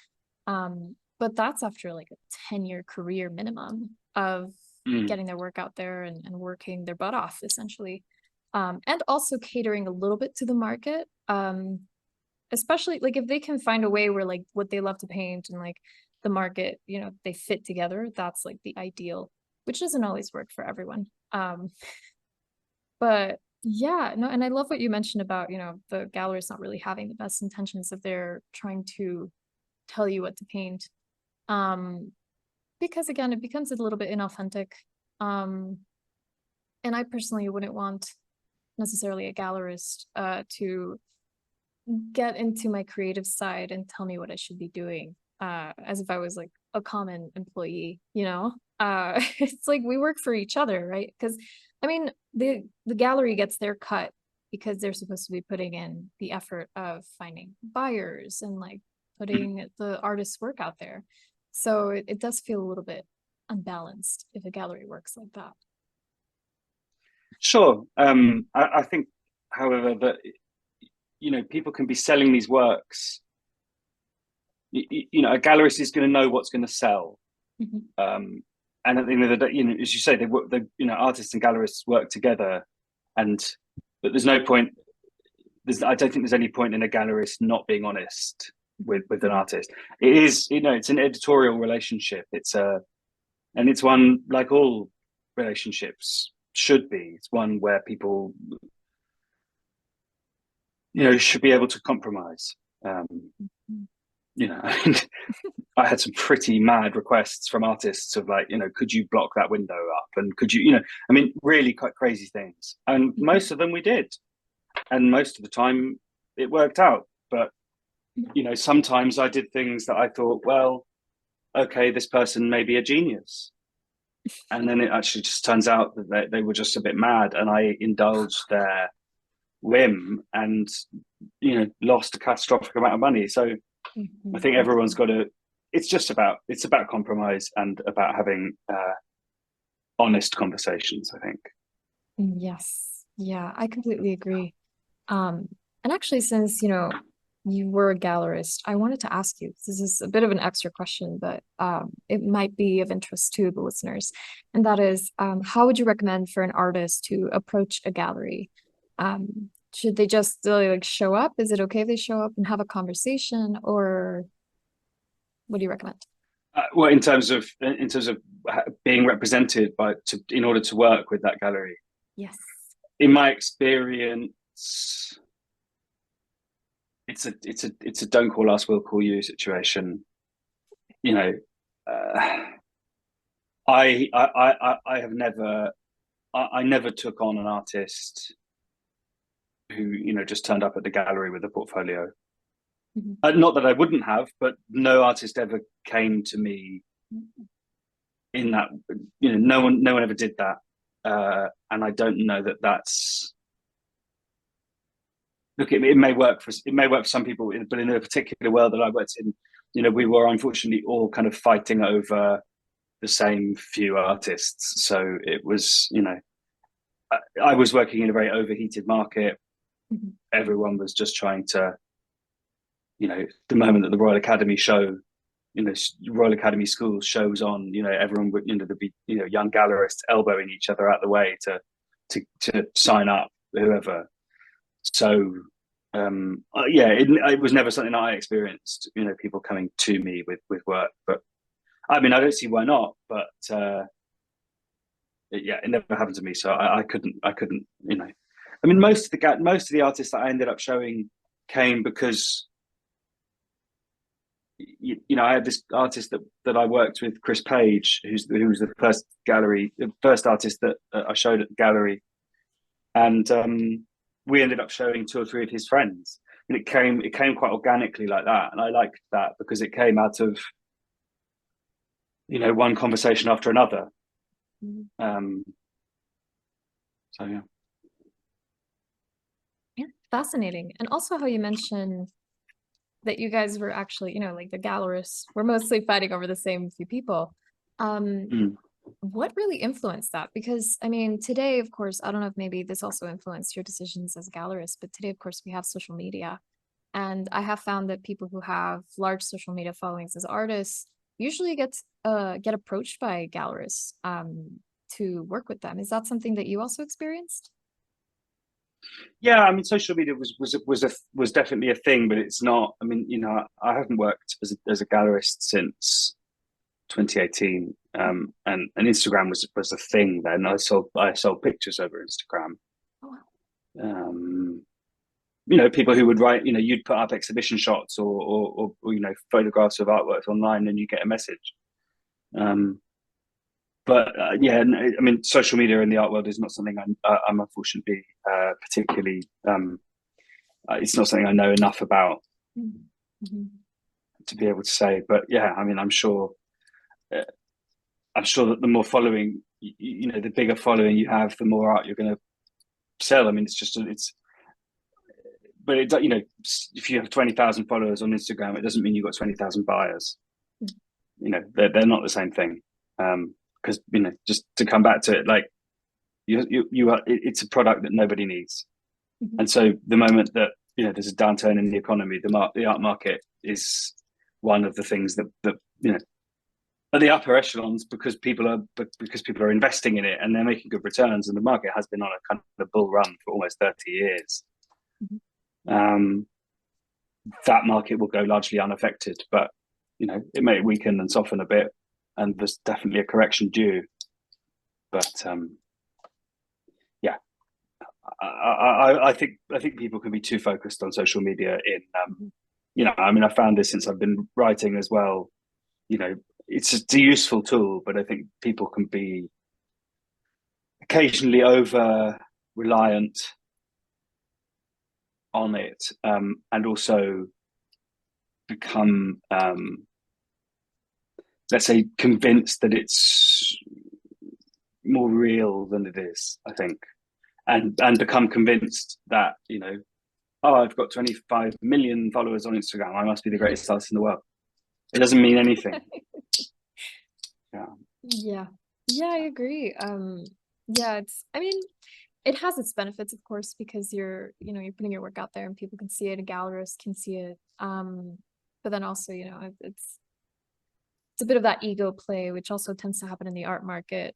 But that's after like a 10-year career minimum of getting their work out there and working their butt off essentially. And also catering a little bit to the market. Especially like if they can find a way where like what they love to paint and like the market, you know, they fit together, that's like the ideal, which doesn't always work for everyone. But yeah, no, and I love what you mentioned about, you know, the gallerist not really having the best intentions if they're trying to tell you what to paint. Because again, it becomes a little bit inauthentic. And I personally wouldn't want necessarily a gallerist to get into my creative side and tell me what I should be doing, as if I was like a common employee, you know? It's like we work for each other, right? Because I mean, the gallery gets their cut because they're supposed to be putting in the effort of finding buyers and like putting the artist's work out there. So it does feel a little bit unbalanced if a gallery works like that. Sure. I think, however, that, you know, people can be selling these works. You know, a gallerist is going to know what's going to sell. And at the end of the day, you know, as you say, you know, artists and gallerists work together, but there's no point. I don't think there's any point in a gallerist not being honest with an artist. It is, you know, it's an editorial relationship. And it's one like all relationships should be. It's one where people, you know, should be able to compromise. You know, I mean, I had some pretty mad requests from artists of like, you know, could you block that window up? And could you, you know, I mean, really quite crazy things. And most of them we did. And most of the time it worked out. But, you know, sometimes I did things that I thought, well, okay, this person may be a genius. And then it actually just turns out that they were just a bit mad, and I indulged their whim and, you know, lost a catastrophic amount of money. So I think everyone's got to, it's about compromise and about having honest conversations, I think. Yes. Yeah, I completely agree. And actually, since, you know, you were a gallerist, I wanted to ask you, this is a bit of an extra question, but it might be of interest to the listeners. And that is, how would you recommend for an artist to approach a gallery? should they just like show up? Is it okay if they show up and have a conversation, or what do you recommend? Well, in terms of being represented in order to work with that gallery, Yes. in my experience, it's a don't call us, we'll call you situation. You know, uh, I have never I never took on an artist who just turned up at the gallery with a portfolio. Mhm. Not that I wouldn't have, but no artist ever came to me in that. No one ever did that, and I don't know that that's. Look, it may work for some people, but in a particular world that I worked in, we were unfortunately all kind of fighting over the same few artists. So it was, I was working in a very overheated market. Mhm. Everyone was just trying to, the moment that the Royal Academy show, Royal Academy schools shows on, everyone would, there'd be, young gallerists elbowing each other out the way to sign up whoever. So yeah, it was never something that I experienced, people coming to me with work. But I mean, I don't see why not, but yeah, it never happened to me, so I couldn't. I mean, most of the artists that I ended up showing came because I had this artist that I worked with, Chris Page, who was the first artist that I showed at the gallery, and we ended up showing two or three of his friends, and it came quite organically like that, and I liked that because it came out of one conversation after another. Mhm. So yeah. Yeah, fascinating. And also how you mentioned that you guys were actually, like the gallerists were mostly fighting over the same few people. Um, Mm. what really influenced that? Because I mean, today, of course, I don't know if maybe this also influenced your decisions as a gallerist, but today, of course, we have social media. And I have found that people who have large social media followings as artists usually get approached by gallerists to work with them. Is that something that you also experienced? Yeah, I mean, social media was definitely a thing, but it's not. I mean, I haven't worked as a gallerist since 2018, and Instagram was a thing then. I sold pictures over Instagram. Oh, wow. Um, people who would write, you'd put up exhibition shots or photographs of artworks online, and you get a message. Um, but yeah, I mean, social media in the art world is not something I'm unfortunately particularly. It's not something I know enough about Mm-hmm. to be able to say. But yeah, I mean, uh, I'm sure that the more following, the bigger following you have, the more art you're going to sell. I mean, but if you have 20,000 followers on Instagram, it doesn't mean you've got 20,000 buyers. They're not the same thing. Because just to come back to it, like it's a product that nobody needs, Mm-hmm. and so the moment that there's a downturn in the economy, the art market is one of the things that at the upper echelons because people are investing in it and they're making good returns, and the market has been on a kind of bull run for almost 30 years. Mm-hmm. Um, that market will go largely unaffected, but it may weaken and soften a bit, and there's definitely a correction due. But yeah, I think people can be too focused on social media. I mean, I found this since I've been writing as well. It's a useful tool, but I think people can be occasionally over reliant on it, and also become, let's say, convinced that it's more real than it is. I think, and become convinced that oh, I've got 25 million followers on Instagram, I must be the greatest artist in the world. It doesn't mean anything. Yeah. Yeah. Yeah, I agree. Yeah, I mean, it has its benefits, of course, because you're putting your work out there and people can see it, a gallerist can see it. But then also, it's a bit of that ego play, which also tends to happen in the art market,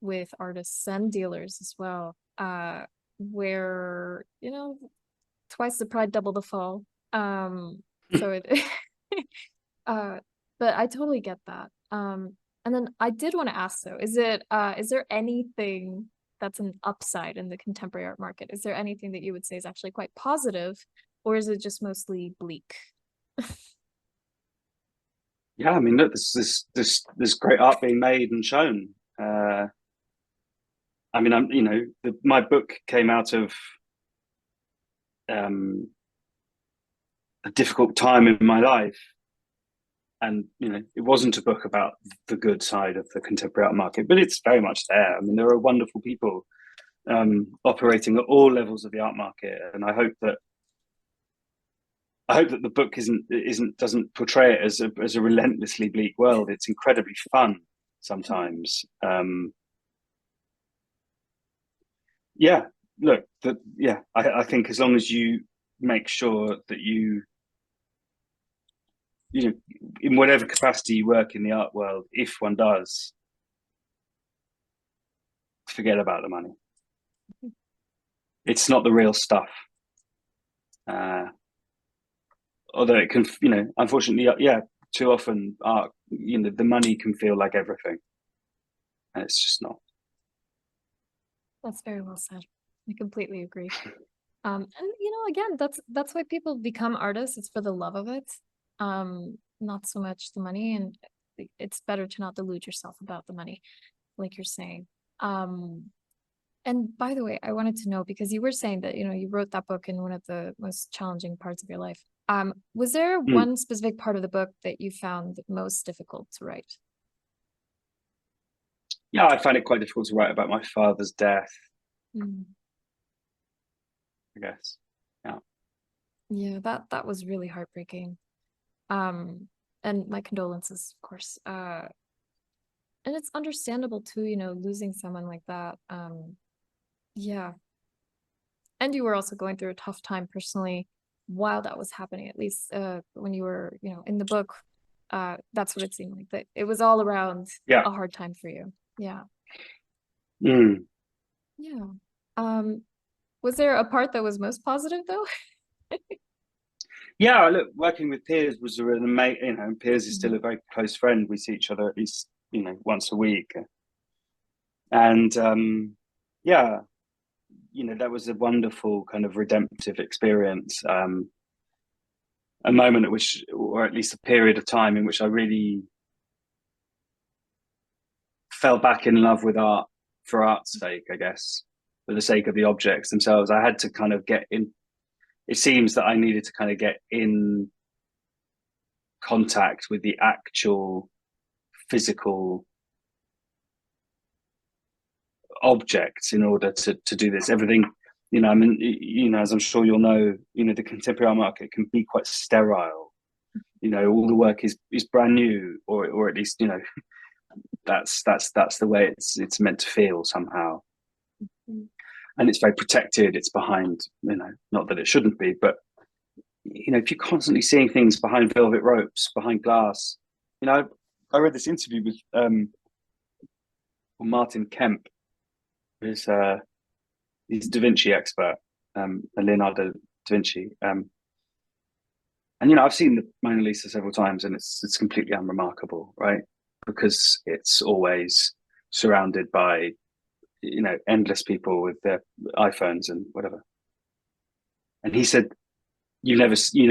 with artists and dealers as well. where, twice the pride, double the fall. So it uh but I totally get that. And then I did want to ask though, is there anything that's an upside in the contemporary art market? Is there anything that you would say is actually quite positive, or is it just mostly bleak? Yeah, I mean, look, there's great art being made and shown. I mean, my book came out of um, a difficult time in my life, and it wasn't a book about the good side of the contemporary art market, but it's very much there. I mean, there are wonderful people operating at all levels of the art market, and I hope that the book doesn't portray it as a relentlessly bleak world. It's incredibly fun sometimes. Yeah, look, I think as long as you make sure that in whatever capacity you work in the art world, if one does, forget about the money. It's not the real stuff. Although it can, unfortunately, yeah, too often art, the money can feel like everything, and it's just not. That's very well said. I completely agree. And again, that's why people become artists. It's for the love of it, not so much the money. And it's better to not delude yourself about the money, like you're saying. And by the way, I wanted to know, because you were saying that you wrote that book in one of the most challenging parts of your life. Was there one specific part of the book that you found most difficult to write? Yeah, I find it quite difficult to write about my father's death. I guess. Yeah. Yeah, that was really heartbreaking. And my condolences, of course. And it's understandable too, losing someone like that. Yeah. And you were also going through a tough time personally while that was happening, at least when you were, in the book. That's what it seemed like. That it was all around a hard time for you. Yeah. Yeah. Was there a part that was most positive though? Yeah, look, working with Piers was an amazing, Piers is still a very close friend. We see each other at least, once a week. And yeah, that was a wonderful kind of redemptive experience. A moment at which, or at least a period of time in which I really fell back in love with art for art's sake, I guess, for the sake of the objects themselves. I had to kind of get in. It seems that I needed to kind of get in contact with the actual physical objects in order to do this. Everything, I mean, as I'm sure you'll know, the contemporary art market can be quite sterile. All the work is brand new, or at least, that's the way it's meant to feel somehow. And it's very protected. It's behind, not that it shouldn't be, but if you're constantly seeing things behind velvet ropes, behind glass, I read this interview with Martin Kemp, who's he's Da Vinci expert, Leonardo da Vinci, and I've seen the Mona Lisa several times, and it's completely unremarkable, right? Because it's always surrounded by endless people with their iPhones and whatever. And he said, you never, you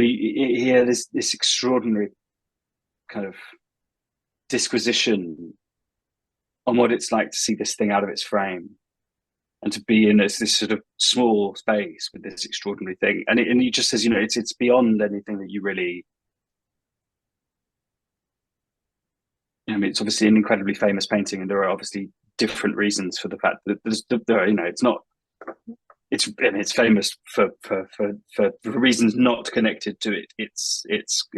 hear this extraordinary kind of disquisition on what it's like to see this thing out of its frame and to be in this sort of small space with this extraordinary thing. And he just says, it's beyond anything that you really. I mean, it's obviously an incredibly famous painting, and there are obviously different reasons for the fact that it's not. It's famous for reasons not connected to its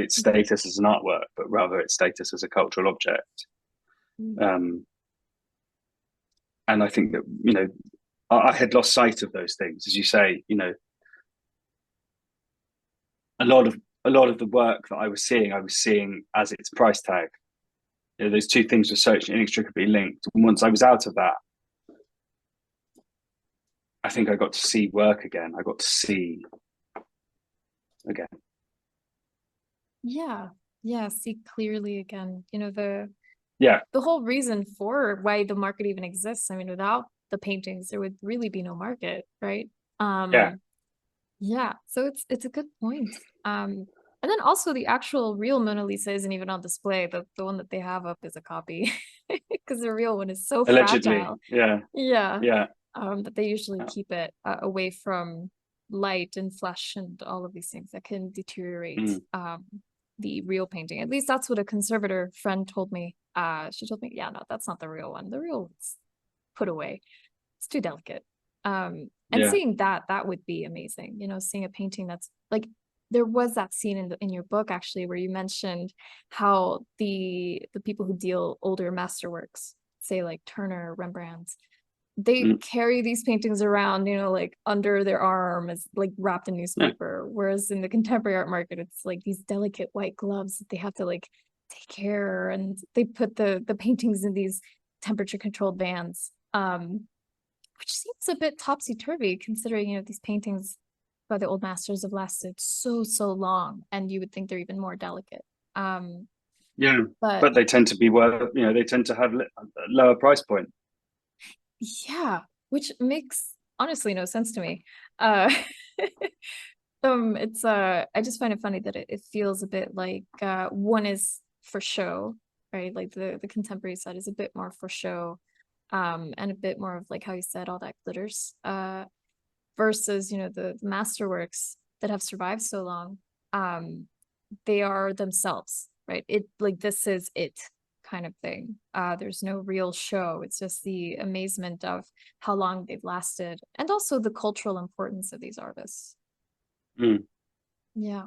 status as an artwork, but rather its status as a cultural object. And I think that I had lost sight of those things, as you say. A lot of the work that I was seeing as its price tag. Those two things were so inextricably linked. And once I was out of that, I think I got to see work again. I got to see again. Yeah. Yeah. See clearly again. Yeah, The whole reason for why the market even exists. I mean, without the paintings, there would really be no market, right? yeah, Yeah, so it's a good point. And then also the actual real Mona Lisa isn't even on display. The one that they have up is a copy because the real one is so allegedly. fragile. Yeah, Yeah, yeah, that they usually keep it away from light and flesh and all of these things that can deteriorate mm, the real painting. At least that's what a conservator friend told me. She told me, yeah, no, that's not the real one. The real one's put away. It's too delicate. And yeah. seeing that would be amazing. Seeing a painting that's like there was that scene in your book actually where you mentioned how the people who deal older masterworks, say like Turner, Rembrandt, they Mm, carry these paintings around, like under their arm as like wrapped in yeah, newspaper. Whereas in the contemporary art market, it's like these delicate white gloves that they have to like take care, and they put the paintings in these temperature controlled vans. Which seems a bit topsy-turvy considering, these paintings by the old masters have lasted so long, and you would think they're even more delicate. Um, yeah. but But they tend to be worth. They tend to have a lower price point. yeah, which makes honestly no sense to me. Uh, it's I just find it funny that it feels a bit like one is for show, right? Like the contemporary side is a bit more for show, and a bit more of like how you said, all that glitters. Versus the masterworks that have survived so long, they are themselves, right? It like this is it kind of thing. There's no real show. It's just the amazement of how long they've lasted, and also the cultural importance of these artists. Mm. Yeah.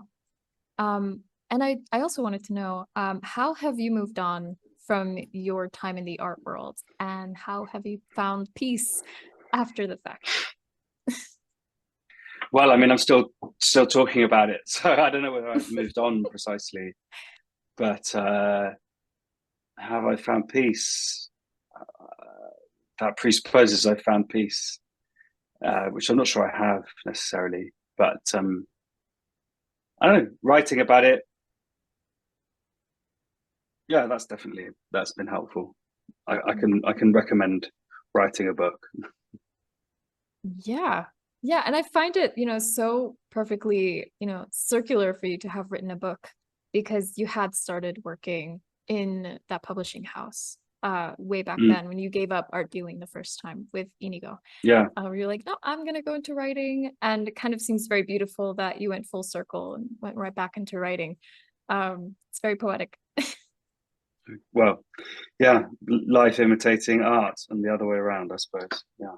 And I also wanted to know, how have you moved on from your time in the art world, and how have you found peace after the fact? Well, I mean, I'm still talking about it, so I don't know whether I've moved on precisely. But have I found peace? That presupposes I found peace, which I'm not sure I have necessarily. But I don't know. Writing about it, yeah, that's been helpful. I can recommend writing a book. Yeah. Yeah. And I find it, so perfectly, circular for you to have written a book because you had started working in that publishing house way back Mm, then when you gave up art dealing the first time with Inigo. yeah, Where you're like, no, I'm gonna go into writing. And it kind of seems very beautiful that you went full circle and went right back into writing. It's very poetic. well, yeah, life imitating art and the other way around, I suppose. Yeah,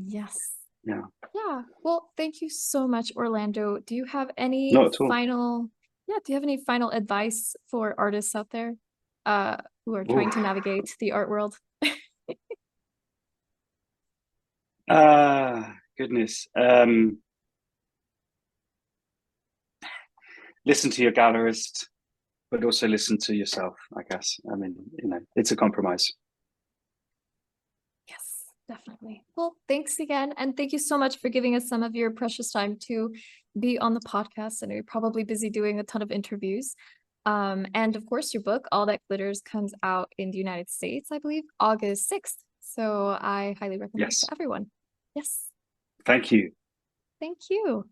Yes. yeah, Yeah. Well, thank you so much, Orlando. Do you have any not at all. do you have any final advice for artists out there who are Ooh. trying to navigate the art world? Goodness. Listen to your gallerist, but also listen to yourself, I guess. I mean, it's a compromise. Yes, definitely. Well, thanks again. And thank you so much for giving us some of your precious time to be on the podcast. I know you're probably busy doing a ton of interviews. And of course, your book, All That Glitters, comes out in the United States, I believe, August 6th. So I highly recommend it Yes. to everyone. Yes. Thank you. Thank you.